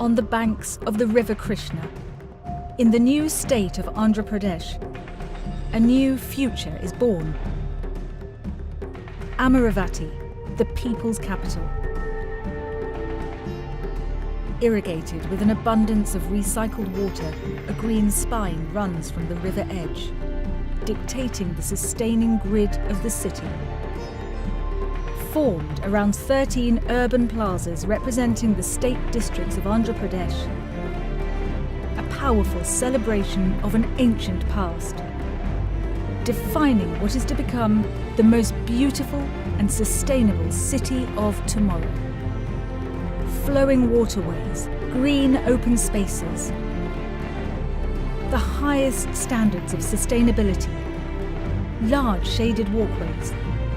on the banks of the river Krishna, in the new state of Andhra Pradesh, a new future is born. Amaravati, the people's capital. Irrigated with an abundance of recycled water, a green spine runs from the river edge, dictating the sustaining grid of the city. Formed around 13 urban plazas representing the state districts of Andhra Pradesh, a powerful celebration of an ancient past, defining what is to become the most beautiful and sustainable city of tomorrow. Flowing waterways, green open spaces, the highest standards of sustainability, large shaded walkways,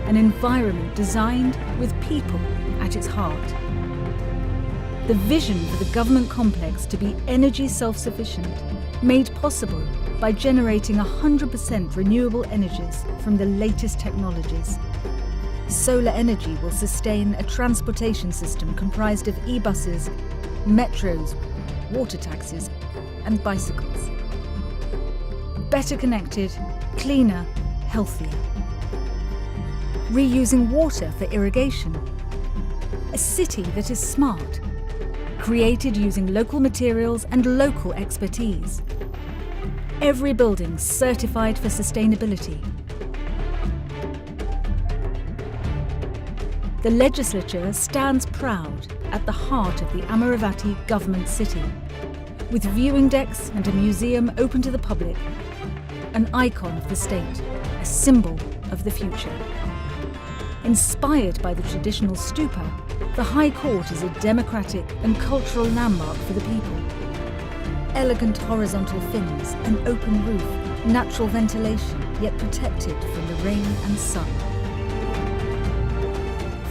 an environment designed with people at its heart. The vision for the government complex to be energy self-sufficient, made possible by generating 100% renewable energies from the latest technologies. Solar energy will sustain a transportation system comprised of e-buses, metros, water taxis, and bicycles. Better connected, cleaner, healthier. Reusing water for irrigation. A city that is smart, created using local materials and local expertise. Every building certified for sustainability. The legislature stands proud at the heart of the Amaravati Government City, with viewing decks and a museum open to the public, an icon of the state, a symbol of the future. Inspired by the traditional stupa, the High Court is a democratic and cultural landmark for the people. Elegant horizontal fins, an open roof, natural ventilation, yet protected from the rain and sun.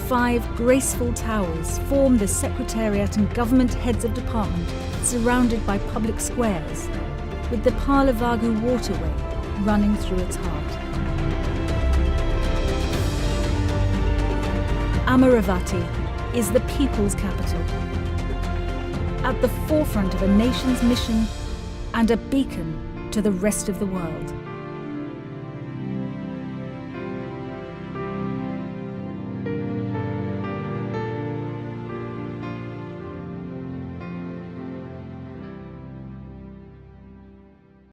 5 graceful towers form the Secretariat and government heads of department, surrounded by public squares, with the Palavagu waterway running through its heart. Amaravati is the people's capital, at the forefront of a nation's mission and a beacon to the rest of the world.